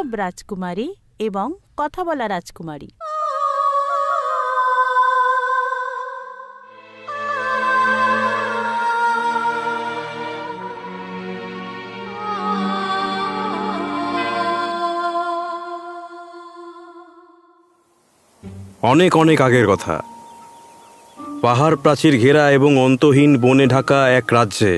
নীরব রাজকুমারী এবং কথা বলা রাজকুমারী। অনেক অনেক আগের কথা, পাহাড় প্রাচীর ঘেরা এবং অন্তহীন বনে ঢাকা এক রাজ্যে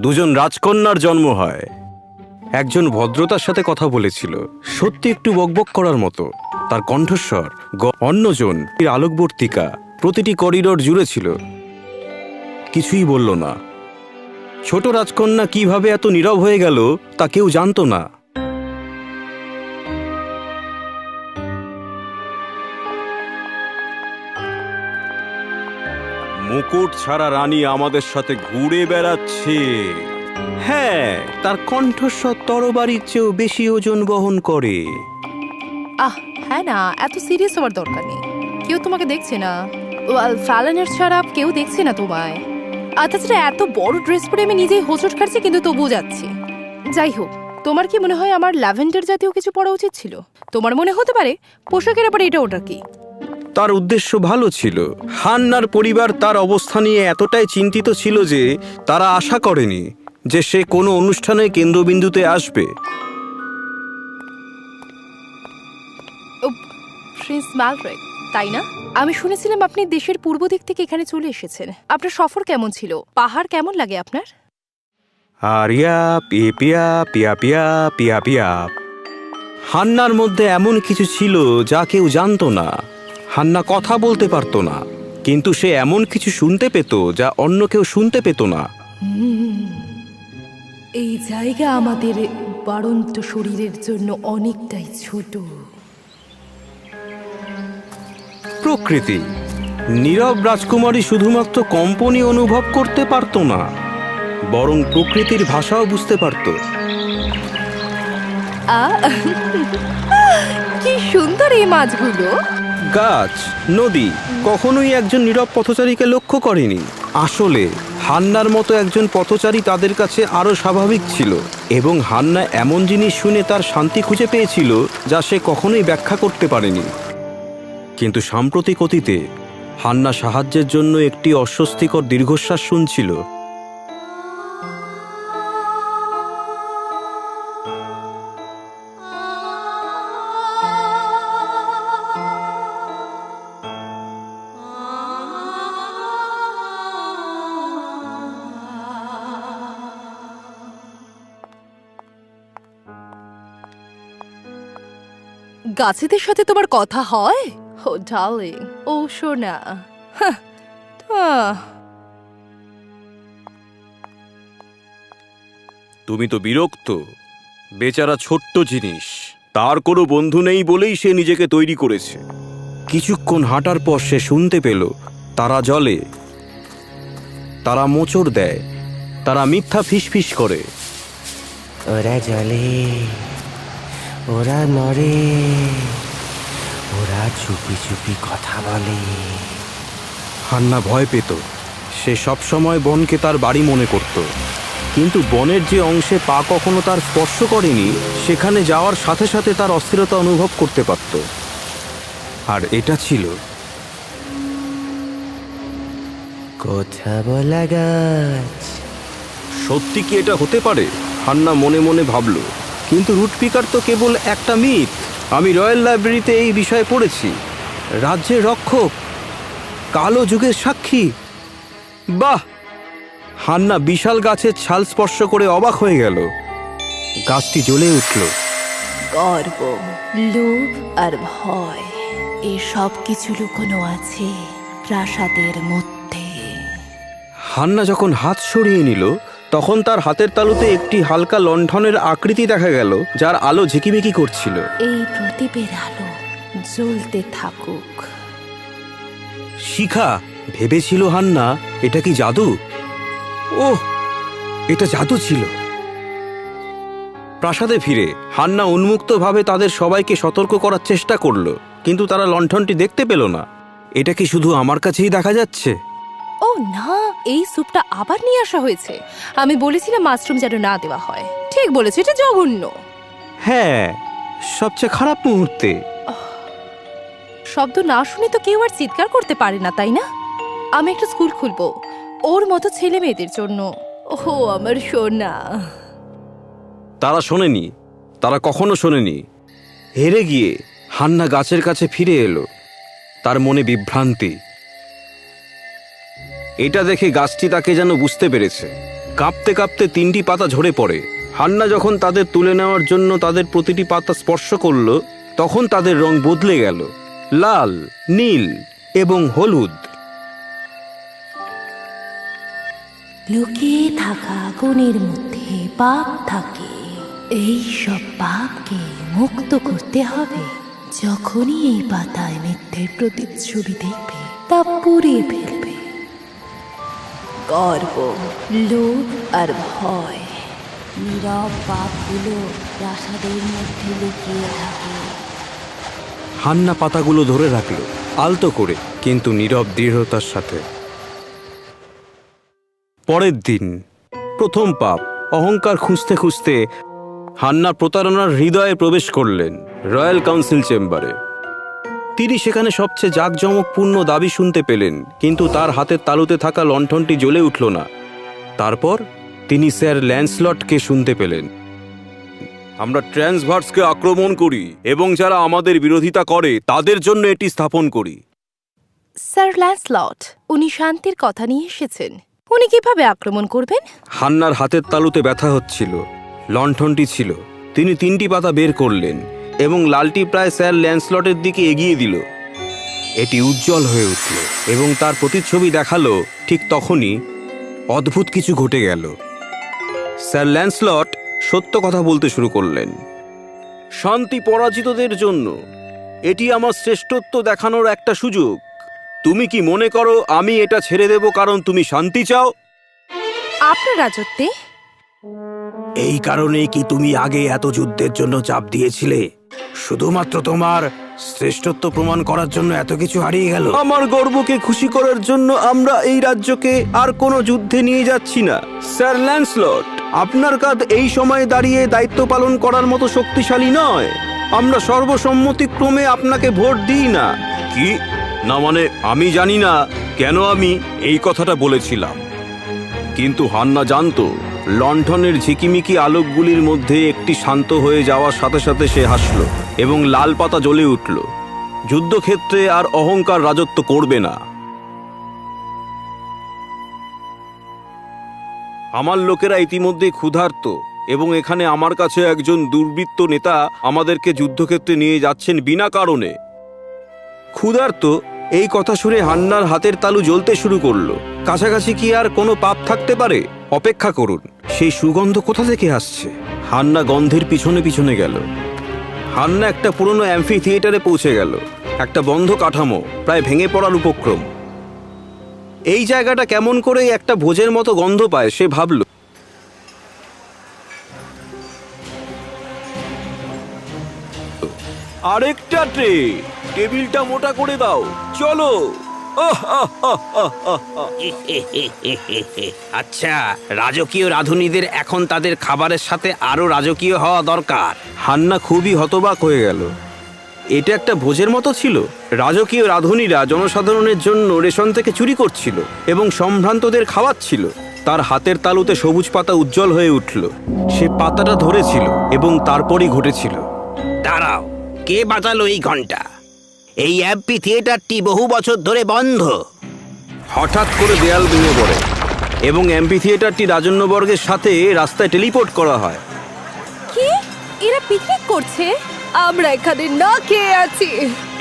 দুজন রাজকন্যার জন্ম হয়। একজন ভদ্রতার সাথে কথা বলেছিল, সত্যি একটু বকবক করার মতো তার কণ্ঠস্বর। অন্যজন আলোকবর্তিকা প্রতিটি করিডোর জুড়ে ছিল, কিছুই বলল না। ছোট রাজকন্যা কিভাবে এত নীরব হয়ে গেল তা কেউ জানত না। মুকুট ছাড়া রানী আমাদের সাথে ঘুরে বেড়াচ্ছে। হ্যাঁ, তার কণ্ঠস্বর তরবারির চেয়েও বেশি ওজন বহন করে। হ্যাঁ না, এত সিরিয়াস হওয়ার দরকার নেই। কেউ তোমাকে দেখছে না, ফ্যালনের ছাড়া কেউ দেখছে না তোমায়। তাছাড়া এত বড় ড্রেস পরে আমি নিজেই হোঁচট খাচ্ছি, কিন্তু তবুও যাচ্ছি। যাই হোক, তোমার কি মনে হয় আমার ল্যাভেন্ডার জাতীয় কিছু পরা উচিত ছিল? তোমার মনে হতে পারে পোশাকের ব্যাপারে এটা ওটা কি। তার উদ্দেশ্য ভালো ছিল। হান্নার পরিবার তার অবস্থা নিয়ে এতটাই চিন্তিত ছিল যে তারা আশা করেনি যে সে কোনো অনুষ্ঠানে কেন্দ্রবিন্দুতে আসবে। প্রিন্স ম্যালরেক, তাই না? আমি শুনেছিলাম আপনি দেশের পূর্ব দিক থেকে এখানে চলে এসেছেন। আপনার সফর কেমন ছিল? পাহাড় কেমন লাগে আপনার? আরিয়া পিয়া পিয়া পিয়া পিয়া পিয়া পিয়া। হান্নার মধ্যে এমন কিছু ছিল যা কেউ জানত না। হান্না কথা বলতে পারত না, কিন্তু সে এমন কিছু শুনতে পেত যা অন্য কেউ শুনতে পেত না। এই জায়গা আমাদের বাড়ন্ত শরীরের জন্য অনেকটাই ছোট। প্রকৃতি। নীরব রাজকুমারী শুধুমাত্র কম্পনই অনুভব করতে পারত না, বরং প্রকৃতির ভাষাও বুঝতে পারত। কি সুন্দর এই মাছগুলো! গাছ, নদী কখনোই একজন নীরব পথচারীকে লক্ষ্য করেনি। আসলে হান্নার মতো একজন পথচারী তাদের কাছে আরো স্বাভাবিক ছিল, এবং হান্না এমন জিনিস শুনে তার শান্তি খুঁজে পেয়েছিল যা সে কখনোই ব্যাখ্যা করতে পারেনি। কিন্তু সাম্প্রতিক অতীতে হান্না সাহায্যের জন্য একটি অস্বস্তিকর দীর্ঘশ্বাস শুনছিল। গাছেদের সাথে তোমার কথা হয়? ও ডার্লিং, ও সোনা। তুমি তো বিরক্ত। বেচারা ছোট্ট জিনিস, তার কোনো বন্ধু নেই বলেই সে নিজেকে তৈরি করেছে। কিছুক্ষণ হাঁটার পর সে শুনতে পেল তারা জ্বলে, তারা মোচড় দেয়, তারা মিথ্যা ফিসফিস করে। ওরা জ্বলে, ওরা মরে, ওরা চুপি চুপি কথা বলে। হান্না ভয় পেত। সে সবসময় বনকে তার বাড়ি মনে করত, কিন্তু বনের যে অংশে পা কখনো তার স্পর্শ করেনি সেখানে যাওয়ার সাথে সাথে তার অস্থিরতা অনুভব করতে পারত। আর এটা ছিল কথা বলা গাছ। সত্যি কি এটা হতে পারে? হান্না মনে মনে ভাবল। কিন্তু রুটপিকার তো কেবল একটা মিথ। আমি রয়্যাল লাইব্রেরিতে এই বিষয়ে পড়েছি। রাজ্যের রক্ষক, কালো যুগের সাক্ষী। বাহ! হান্না বিশাল গাছের ছাল স্পর্শ করে অবাক হয়ে গেল। গাছটি জ্বলে উঠল। গর্ব, লোভ আর ভয়, এসব কিছু লুকোনো আছে প্রাসাদের মধ্যে। হান্না যখন হাত সরিয়ে নিল তখন তার হাতের তালুতে একটি হালকা লণ্ঠনের আকৃতি দেখা গেল, যার আলো ঝিকিমিকি করছিল। এই প্রদীপের আলো জ্বলতে থাকুক। শিখা ভেবেছিল হান্না এটা কি জাদু। ওহ, এটা জাদু ছিল। প্রাসাদে ফিরে হান্না উন্মুক্তভাবে তাদের সবাইকে সতর্ক করার চেষ্টা করল, কিন্তু তারা লণ্ঠনটি দেখতে পেল না। এটা কি শুধু আমার কাছেই দেখা যাচ্ছে? ও না, এই স্যুপটা আবার নিয়ে আসা হয়েছে। আমি বলেছিলাম মাশরুম যেন না দেওয়া হয়। ঠিক বলেছি, এটা জঘন্য। হ্যাঁ, সবচেয়ে খারাপ মুহূর্তে। শব্দ না শুনে তো কেউ আর চিৎকার করতে পারে না, তাই না? আমি একটা স্কুল খুলবো ওর মতো ছেলে মেয়েদের জন্য। ওহো আমার সোনা। তারা শোনেনি, তারা কখনো শোনেনি। হেরে গিয়ে হান্না গাছের কাছে ফিরে এলো। তার মনে বিভ্রান্তি। এটা দেখে গাছটি তাকে যেন বুঝতে পেরেছে। কাঁপতে কাঁপতে 3টি পাতা ঝরে পড়ে। হান্না যখন তাদের তুলে নেওয়ার জন্য তাদের প্রতিটি পাতা স্পর্শ করল, তখন তাদের রং বদলে গেল, লাল, নীল এবং হলুদ। লুকিয়ে থাকা আগুনের মধ্যে পাপ থাকে। এই সব পাপকে মুক্ত করতে হবে। যখনই এই পাতায় মিথ্যের প্রতিচ্ছবি দেখবে, তা পুড়িয়ে ফেলবে। গর্ব, লোভ আর ভয়, নীরব পাপগুলো প্রাসাদের মধ্যে লুকিয়ে থাকে। হান্না পাতাগুলো ধরে রাখল, আলতো করে কিন্তু নীরব দৃঢ়তার সাথে। পরের দিন প্রথম পাপ, অহংকার খুঁজতে খুঁজতে হান্না প্রতারণার হৃদয়ে প্রবেশ করলেন, রয়্যাল কাউন্সিল চেম্বারে। তিনি সেখানে সবচেয়ে জাঁকজমকপূর্ণ দাবি শুনতে পেলেন, কিন্তু তার হাতের তালুতে থাকা লণ্ঠনটি জ্বলে উঠল না। তারপর তিনি স্যার ল্যান্সলটকে শুনতে পেলেন, আমরা ট্রান্সভার্সকে আক্রমণ করি এবং যারা আমাদের বিরোধিতা করে তাদের জন্য এটি স্থাপন করি। স্যার ল্যান্সলট, উনি শান্তির কথা নিয়ে এসেছেন। উনি কিভাবে আক্রমণ করবেন? হান্নার হাতের তালুতে ব্যথা হচ্ছিল, লণ্ঠনটি ছিল। তিনি 3টি পাতা বের করলেন এবং লালটি প্রায় স্যার ল্যান্সলটের দিকে এগিয়ে দিল। এটি উজ্জ্বল হয়ে উঠল এবং তার প্রতিচ্ছবি দেখালো। ঠিক তখনই অদ্ভুত কিছু ঘটে গেল। স্যার ল্যান্সলট সত্য কথা বলতে শুরু করলেন। শান্তি পরাজিতদের জন্য এটি আমার শ্রেষ্ঠত্ব দেখানোর একটা সুযোগ। তুমি কি মনে করো আমি এটা ছেড়ে দেব কারণ তুমি শান্তি চাও? আপনার রাজত্বে? এই কারণেই কি তুমি আগে এত যুদ্ধের জন্য চাপ দিয়েছিলে? শুধুমাত্র তোমার শ্রেষ্ঠত্ব প্রমাণ করার জন্য এত কিছু হারিয়ে গেল? আমার গর্বকে খুশি করার জন্য আমরা এই রাজ্যকে আর কোনো যুদ্ধে নিয়ে যাচ্ছি না। স্যার ল্যান্সলট, আপনার কাঁধ এই সময় দাঁড়িয়ে দায়িত্ব পালন করার মতো শক্তিশালী নয়। আমরা সর্বসম্মতিক্রমে আপনাকে ভোট দিই না। কি না মানে আমি জানি না কেন আমি এই কথাটা বলেছিলাম, কিন্তু হান্না জানতো লণ্ঠনের ঝিকিমিকি আলোকগুলির মধ্যে একটি শান্ত হয়ে যাওয়ার সাথে সাথে সে হাসল এবং লাল পাতা জ্বলে উঠল। যুদ্ধক্ষেত্রে আর অহংকার রাজত্ব করবে না। আমার লোকেরা ইতিমধ্যে ক্ষুধার্ত এবং এখানে আমার কাছে একজন দুর্বৃত্ত নেতা আমাদেরকে যুদ্ধক্ষেত্রে নিয়ে যাচ্ছেন বিনা কারণে। ক্ষুধার্ত এই কথা শুনে হান্নার হাতের তালু জ্বলতে শুরু করলো। কাছাকাছি কি আর কোনো পাপ থাকতে পারে? অপেক্ষা করুন, সেই সুগন্ধ কোথা থেকে আসছে? হান্না গন্ধের পিছনে পিছনে গেল। হান্না একটা পুরনো অ্যাম্ফি থিয়েটারে পৌঁছে গেল। একটা বন্ধ কাঠামো, প্রায় ভেঙে পড়ার উপক্রম। এই জায়গাটা কেমন করে একটা ভোজের মতো গন্ধ পায় সে ভাবল। আরেকটা ট্রে, টেবিলটা মোটা করে দাও, চলো। আচ্ছা, রাজকীয় রাঁধুনিদের এখন তাদের খাবারের সাথে আরো রাজকীয় হওয়া দরকার। হান্না খুবই হতবাক হয়ে গেল। এটা একটা ভোজের মতো ছিল। রাজকীয় রাঁধুনিরা জনসাধারণের জন্য রেশন থেকে চুরি করছিল এবং সম্ভ্রান্তদের খাওয়াচ্ছিল। তার হাতের তালুতে সবুজ পাতা উজ্জ্বল হয়ে উঠল। সে পাতাটা ধরেছিল এবং তারপরই ঘটেছিল। দাঁড়াও, কে বাজালো এই ঘন্টা? এই অ্যাম্পি থিয়েটারটি বহু বছর ধরে বন্ধ। হঠাৎ করে দেয়াল ভেঙে পড়ে এবং অ্যাম্পি থিয়েটারটি রাজন্যবর্গের সাথে রাস্তায় টেলিপোর্ট করা হয়। কি? এরা পিকনিক করছে? আমরা এখানে না খেয়ে আছি।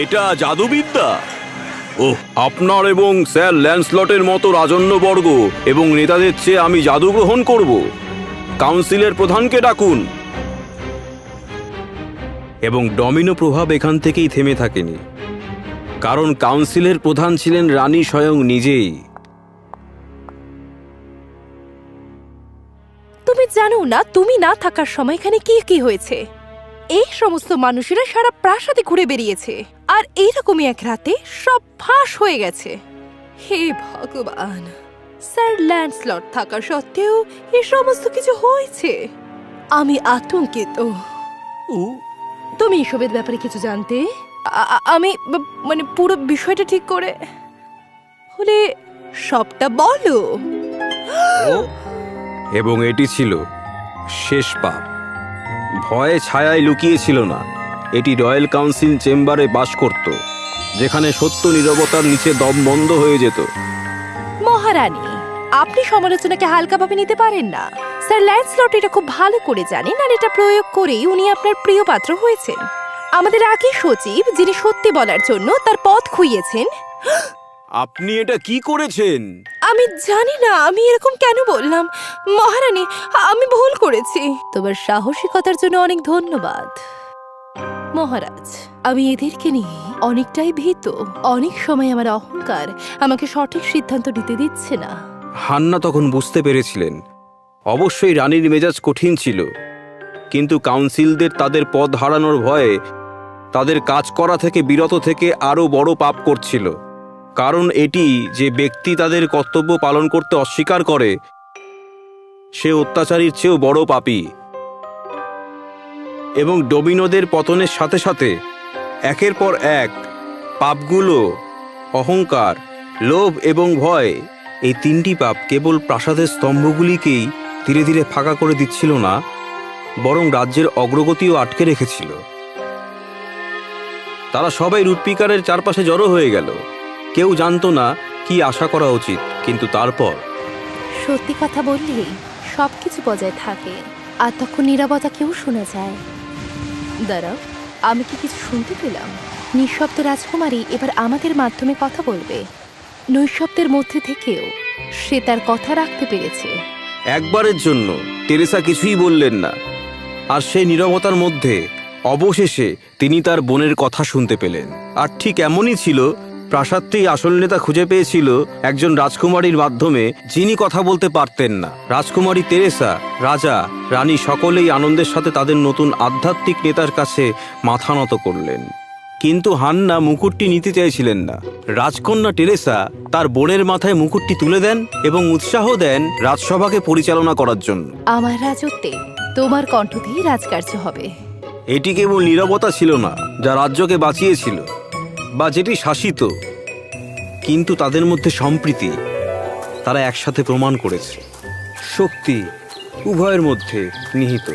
এটা জাদুবিদ্যা? ও, আপনার এবং স্যার ল্যান্সলটের মতো রাজন্যবর্গ এবং নেতাদের চেয়ে আমি জাদু গ্রহণ করব? কাউন্সিলের প্রধানকে ডাকুন। এবং ডমিনো প্রভাব এখান থেকেই থেমে থাকেনি, কারণ কাউন্সিলের প্রধান ছিলেন রানী স্বয়ং নিজেই। তুমি জানো না তুমি না থাকার সময় এখানে কি কি হয়েছে? এই সমস্ত মানুষেরা সারা প্রাসাদে ঘুরে বেরিয়েছে, আর এইরকমই এক রাতে সব ফাঁস হয়ে গেছে। হে ভগবান, স্যার ল্যান্সলট থাকা সত্ত্বেও এই সমস্ত কিছু হয়েছে। আমি আতঙ্কিত। তুমি এসবের ব্যাপারে কিছু জানতে? আমি মানে পুরো বিষয়টা ঠিক করে হলে সবটা বলো। এবং এটি ছিল শেষ পাপ। ভয়ে ছায়ায় লুকিয়েছিল না, এটি রয়্যাল কাউন্সিল চেম্বারে বাস করত, যেখানে সত্য নীরবতার নিচে দম বন্ধ হয়ে যেত। মহারানী, আপনি সমালোচনাকে হালকাভাবে নিতে পারেন না। স্যার ল্যান্সলট এটা খুব ভালো করে জানেন, আর এটা প্রয়োগ করেই উনি আপনার প্রিয় পাত্র হয়েছেন। আমাদের আগে সচিব, যিনি সত্যি বলার জন্য তার পথ খুইয়েছেন। আপনি এটা কি করেছেন? আমি জানি না আমি এরকম কেন বললাম। মহারানী, আমি ভুল করেছি। তোমার সাহসিকতার জন্য অনেক ধন্যবাদ মহারাজ। আমি এদেরকে নিয়ে অনেকটাই ভীত। অনেক সময় আমার অহংকার আমাকে সঠিক সিদ্ধান্ত নিতে দিচ্ছে না। হান্না তখন বুঝতে পেরেছিলেন, অবশ্যই রানীর মেজাজ কঠিন ছিল, কিন্তু কাউন্সিলদের তাদের পদ হারানোর ভয়ে তাদের কাজ করা থেকে বিরত থেকে আরও বড় পাপ করছিল। কারণ এটি যে ব্যক্তি তাদের কর্তব্য পালন করতে অস্বীকার করে, সে অত্যাচারীর চেয়েও বড় পাপী। এবং ডোমিনোদের পতনের সাথে সাথে একের পর এক পাপগুলো, অহংকার, লোভ এবং ভয়, এই তিনটি পাপ কেবল প্রাসাদের স্তম্ভগুলিকেই ধীরে ধীরে ফাঁকা করে দিচ্ছিল না, বরং রাজ্যের অগ্রগতিও আটকে রেখেছিল। তারা সবাই রুটপিকারের চারপাশে জড়ো হয়ে গেল। কেউ জানতো না কি আশা করা উচিত, কিন্তু তারপর সত্যি কথা বললেই সবকিছু বজায় থাকে, আর তখন নীরবতা কেউ শোনা যায়। দাঁড়াও, আমি কি কিছু শুনতে পেলাম? নিঃশব্দ রাজকুমারী এবার আমাদের মাধ্যমে কথা বলবে। নৈশব্দের মধ্যে থেকেও সে তার কথা রাখতে পেরেছে। একবারের জন্য টেরেসা কিছুই বললেন না, আর সেই নীরবতার মধ্যে অবশেষে তিনি তার বোনের কথা শুনতে পেলেন। আর ঠিক এমনই ছিল, প্রাসাদটি আসল নেতা খুঁজে পেয়েছিল একজন রাজকুমারীর মাধ্যমে, যিনি কথা বলতে পারতেন না। রাজকুমারী তেরেসা, রাজা, রানী সকলেই আনন্দের সাথে তাদের নতুন আধ্যাত্মিক নেতার কাছে মাথা নত করলেন। কিন্তু হান্না মুকুটটি নিতে চাইছিলেন না। রাজকন্যা টেরেসা তার বোনের মাথায় মুকুটটি তুলে দেন এবং উৎসাহ দেন রাজসভাকে পরিচালনা করার জন্য। আমার রাজত্বে তোমার কণ্ঠ দিয়ে রাজকার্য হবে। এটি কেবল নীরবতা ছিল না যা রাজ্যকে বাঁচিয়েছিল বা যেটি শাসিত, কিন্তু তাদের মধ্যে সম্প্রীতি। তারা একসাথে প্রমাণ করেছে শক্তি উভয়ের মধ্যে নিহিত।